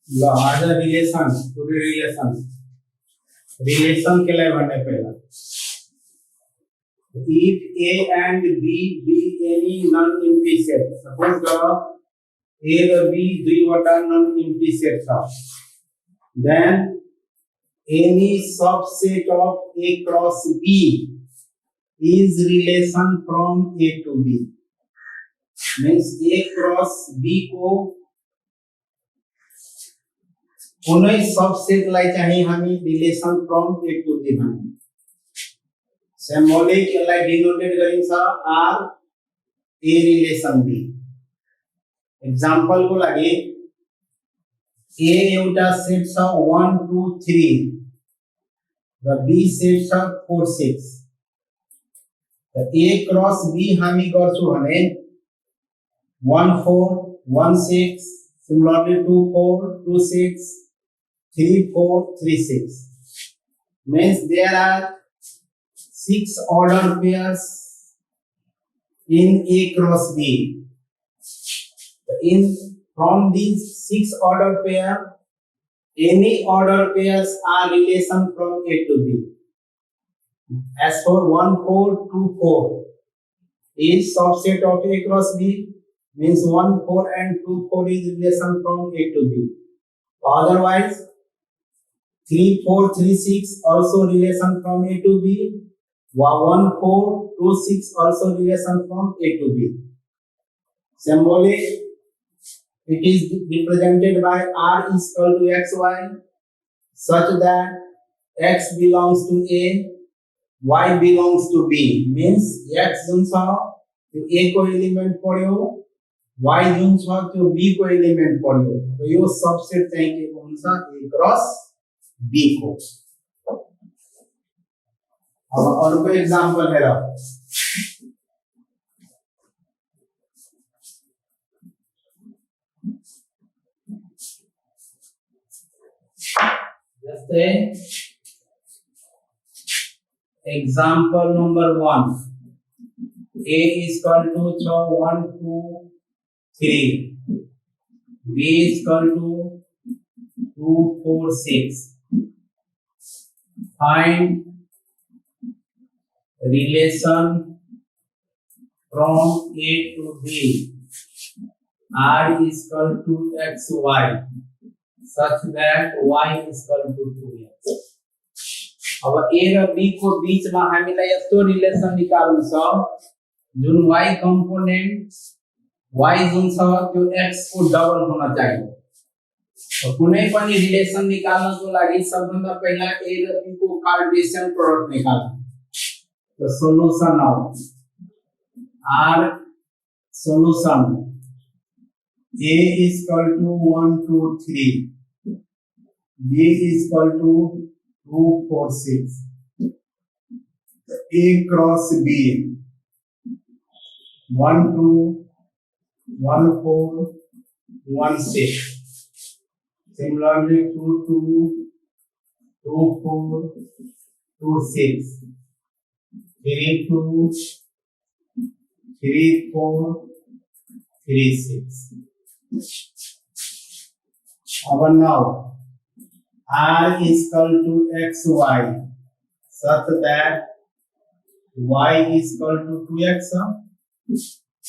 आज रिलेशन पूरी रिलेशन के लिए बनने पहला if A and B be any non-empty set, suppose A और B do what are non-empty sets of, then any subset of A cross B is relation from A to B. Means A cross B को कोई subset लाई चाहिए हमें relation from A to B बने symbolic लाई denoted करें सा R A relation B example को लगे A एउटा सेट सा 1 2 3 र B सेट सा 4 6 त A क्रॉस B हामी गर्छु भने 1 4 1 6 similarly 2 4 2 6 3 4 3 6 means there are 6 order pairs in A cross B. In from these 6 order pair, any order pairs are relation from A to B. As for 1 4 2 4 is subset of A cross B, means 1 4 and 2 4 is relation from A to B. Otherwise 3 4 3 6 also relation from A to B. 1 4 2 6 also relation from A to B. Symbolic, it is represented by R is equal to XY such that X belongs to A, Y belongs to B. Means X जुन छ त्यो A को element पर्यो, Y जुन छ त्यो B को element पर्यो। तो यो subset चाहिँ के हुन्छ A क्रॉस B को। अब अर्को एग्जांपल हेर जस्तै example number 1 A is equal to 1 2 3 B is equal to 2 4 6 find relation from A to B R is equal to XY such that Y is equal to 2X. अब A raw B को बीच में हामीलाई यस्तो relation निकाल्नु छ जुन Y component Y जुन छ त्यो X को डबल हुन चाहियो। कुनै पनि रिलेसन निकाल्नको लागि सबभन्दा पहिला A र B को कार्टेशियन प्रोडक्ट निकाल्नु। The solution of R solution A is equal to 1 2 3 B is equal to 2 4 6 A cross B 1 2 1 4 1 6 similarly 2 2 2 4 2 6 3 2 3 4 3 6 now R is equal to XY such that Y is equal to 2X.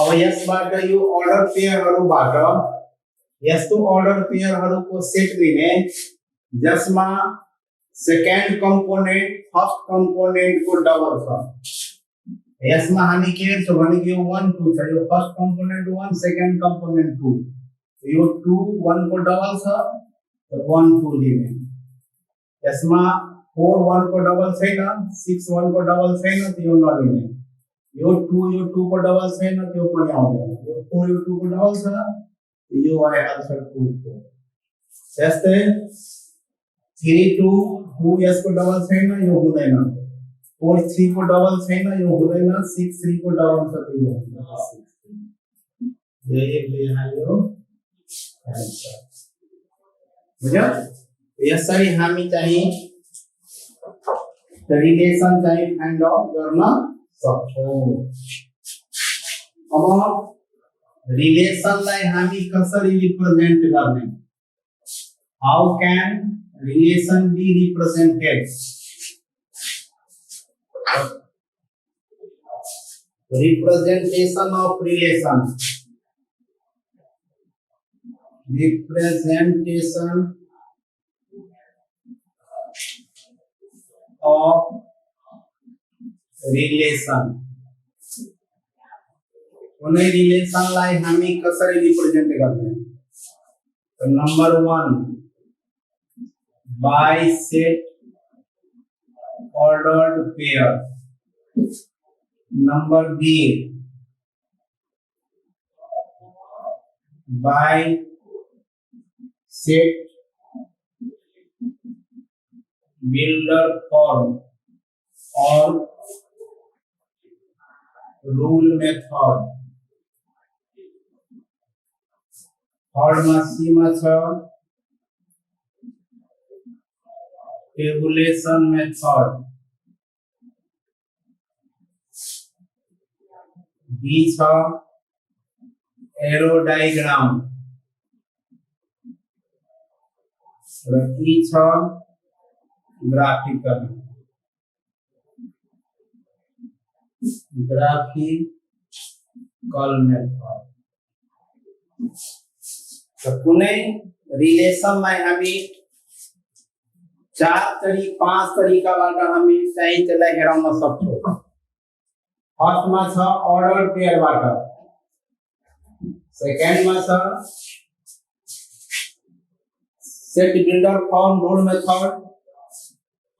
अब यसबाट यो order पेयरहरुबाट यस्तो order पेयरहरुको set दिने जसमा second component first component को double छ। यसमा हामी के छ भने यो 1 2 छ यो फर्स्ट कंपोनेंट 1 सेकेन्ड कंपोनेंट 2 यो 2 1 को डबल छ तो 1 2 लिने। यसमा 4 1 को डबल छैन 6 1 को डबल छैन त्यो नलिने। यो 2 को डबल छैन त्यो पनि आउँदैन। यो 4 यो 2 को डबल छ यो आइ आन्सर 2 को। त्यस्तै 3 2 2 यसको डबल छैन यो हुँदैन। 4 3 को डबल छैन यो हुँदैन। 6 3 को डबल छ त्यो हुन्छ। यो हाल्यो आन्सर बुझ्यो। यसरी हामी चाहिँ रिलेसन चाहिँ फाइन्ड आउट गर्न सक्छौं। अब रिलेसनलाई हामी कसरी रिप्रेजेन्ट गर्ने How can relation be represented? Representation of relation. Representation of relation. उन्हें रिलेशन लाइक हम कसरी रिप्रेजेंट करते हैं. तो number 1 by set ordered pair. Number B by set builder form or rule method. Third method tabulation method. B arrow diagram. E graphical method. तो कुने relation में हमें 5 तरीका वाला हमें सही चला हेरा में सब छो. फर्स्ट में छ ऑर्डर पेयर वाला. सेकंड में छ set builder form rule method.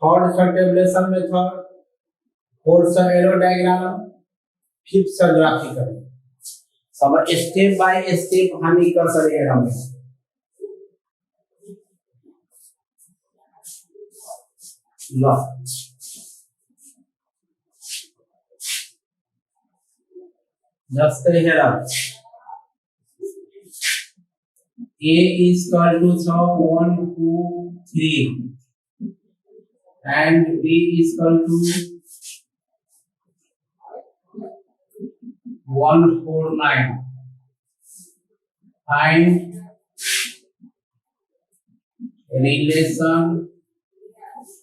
Third छ टेबुलेशन मेथड. फोर्थ छ एरो डायग्राम. फिफ्थ छ ग्राफिकल. सब स्टेप बाय स्टेप हम ही कर सके हम. लो just here A is equal to 1 2 3 and B is equal to 1 4 9. Find relation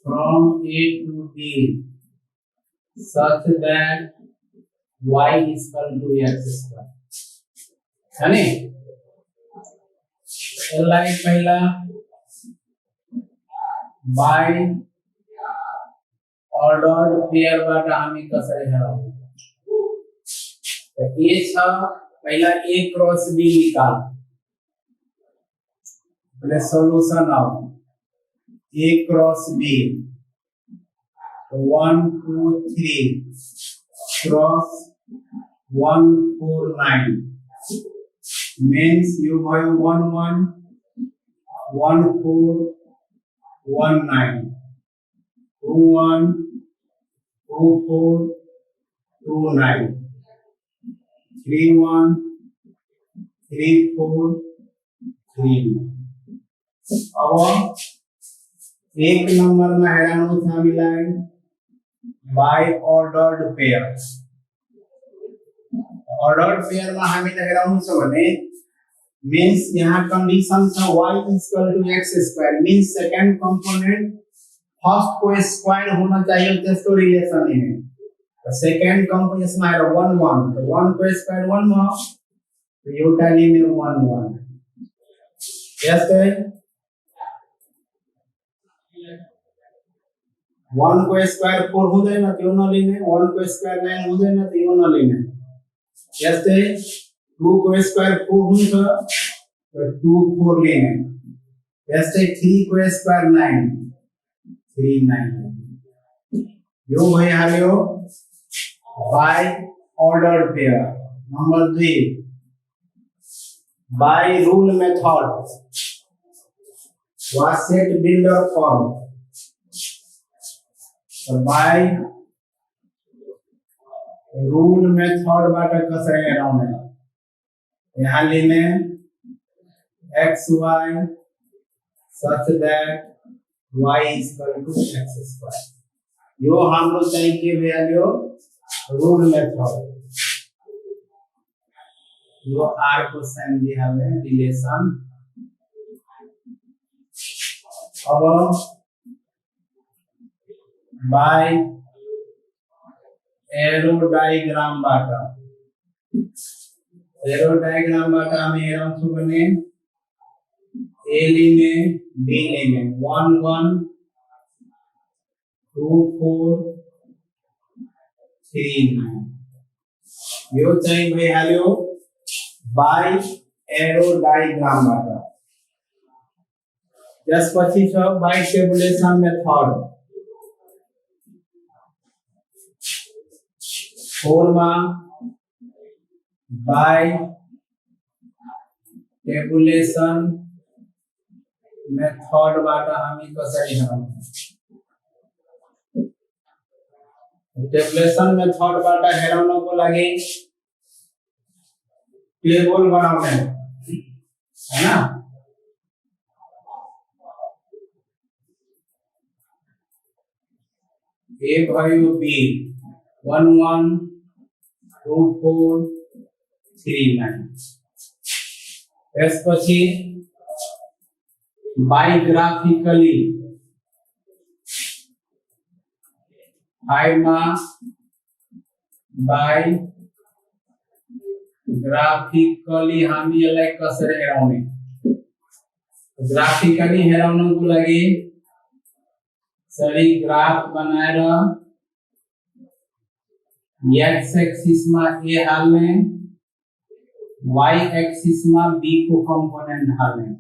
from A to B such that y is equal to x square. है नहीं? Like पहला by ordered pair बाटा हम कसरे है. तो ये था पहला A क्रॉस B निकाल. पहले सॉल्यूशन आओ A cross B 1 2 3 cross 1 4 9 means you have 1 1 1 4 1 9 2 1 2 4 2 9 3 1 3 4 3. अब एक नंबर में हैरान शामिल है by ordered pair. Ordered pair में हमें हैरान से बने मींस यहाँ कंडीशन था y is equal to x square means second component first को स्क्वायर होना चाहिए तो रिलेशन है. सेकंड कंपोनेंट में है 1 1 तो 1 को स्क्वायर 1 में तो यूटाली में 1 1. यस 1 को स्क्वायर 4 हो जाए ना तो ना लेने. 1 को स्क्वायर 9 हो जाए ना तो ना लेने. यस 2 को स्क्वायर 4 हो तो 2 4 लेने. यस 3 को स्क्वायर 9 3 9. यो भाई हालियो by ordered pair. Number 3 by rule method was set builder form. So by rule method बाटा कसरे अराउंड है. यहाँ लेने x y such that y is equal to x square. यो हम लोग चाहिए वैल्यू रूल मेथड. यो r को साइन दिया है रिलेशन अब बाय एरो डायग्राम बाटा आम एरम छू बने ए लिने बी लिने 1 1 2 4 3 9 यो चाहिए भाई हालो बाय एरो डायग्राम बाटा जस પછી छ बाय टेबुलेशन मेथड 4 માં बाय टेबुलेशन मेथड बाटा हमी कसरी हम टेबुलेशन मेथड बाटा हेरानो को लगे टेबल बनाने है ना ए भाई बी 1 1 2 4 3 9 एस પછી बायोग्राफिकली 5 માં बायोग्राफिकली हामी यसलाई कसरी हेराउने ग्राफिकली हेराउनको लागि सरी ग्राफ बनाएर एक्स एक्सिस में ए हाल्ने वाई एक्सिस में बी को कंपोनेंट हाल्ने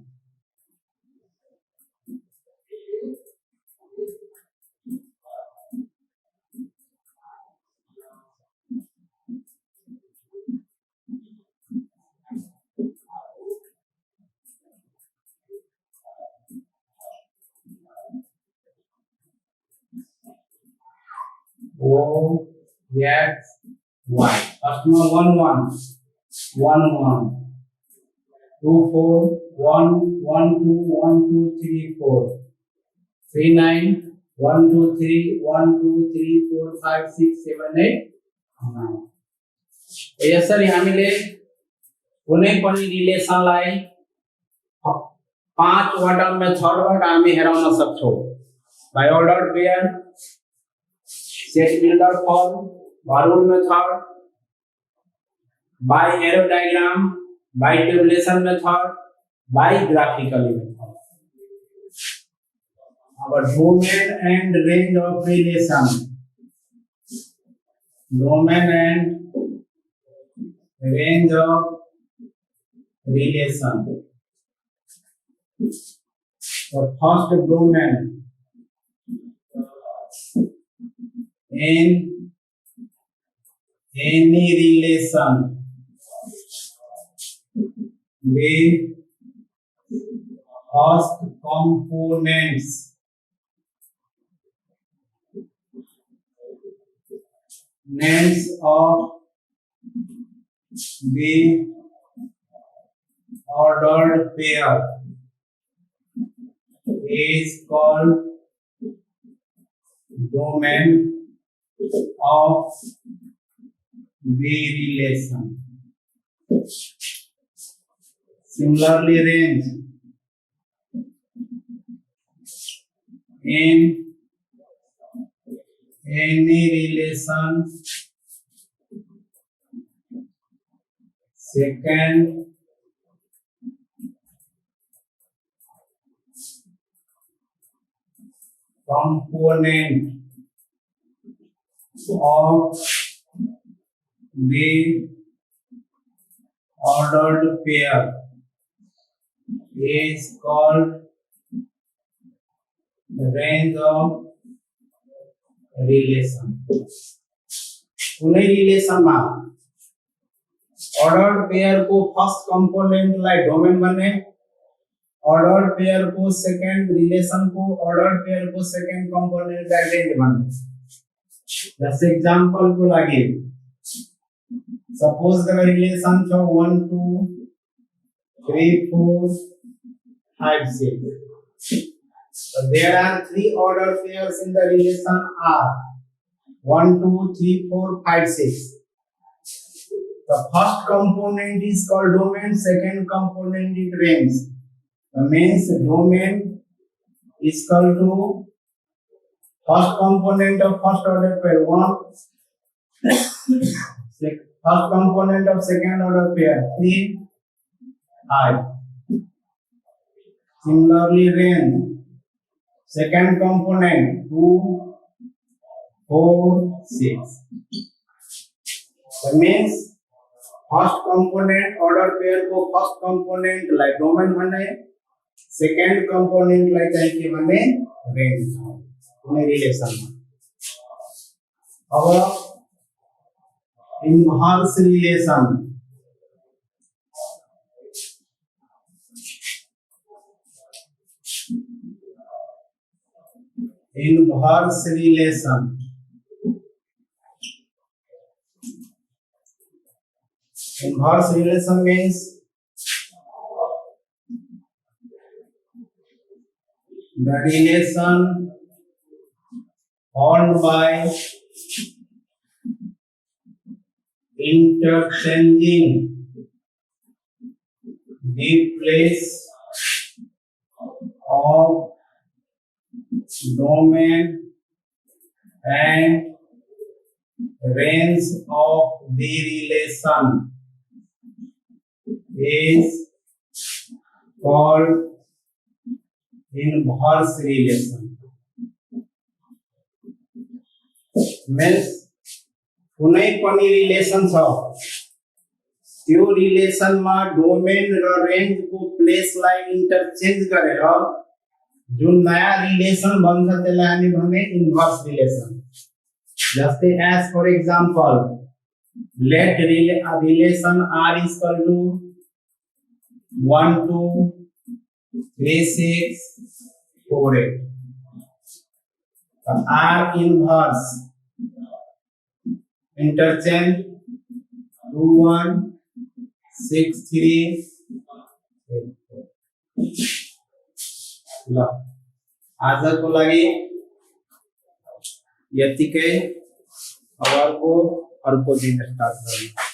O X Y first में 1 1 1 1 2 4 1 1 2 1 2 3 4 3 9 1 2 3 1 2 3 4 5 6 7 8 9 यसरी हामीले कुनै पनि रिलेसनलाई 5 वटा मेथडबाट हामी हेराउन सक्छौं by order pair set builder form by rule method by arrow diagram by tabulation method by graphically method अब domain and range of relation domain and range of relation तो first domain in any relation with first components names of the ordered pair is called domain of the relation. Similarly, range in any relation second component of the ordered pair is called the range of relation. उन्हें relation में ordered pair को first component like domain बने ordered pair को second relation को ordered pair को second component का range बने जैसे एग्जांपल को लगे सपोज द रिलेशन छो 1 2 3 4 5 6 so there are three order pairs in the relation R 1 2 3 4 5 6 the first component is called domain second component is range the means domain is equal to first component of first order pair 1, first component of second order pair 3 I. Similarly, range second component 2, 4, 6. That means first component order pair को first component like domain बने, second component like क्या बने range उन्हें relation में. अब inverse relation inverse relation inverse relation means the relation formed by interchanging the place of domain and range of the relation is called inverse relation. Means कुनै पनि relation छ त्यो रिलेसनमा domain र रेन्जको प्लेसलाई इन्टरचेन्ज गरेर जुन नयाँ रिलेसन बन्छ त्यसलाई हामी भन्ने इन्भर्स रिलेसन. जस्तै as for example let relation r is equal to 1 2 3 6 4 8. r inverse interchange 2 1 6 3 8 4. ल आजको लागि यतिकै. अब अर्को दिन स्टार्ट गरौँ.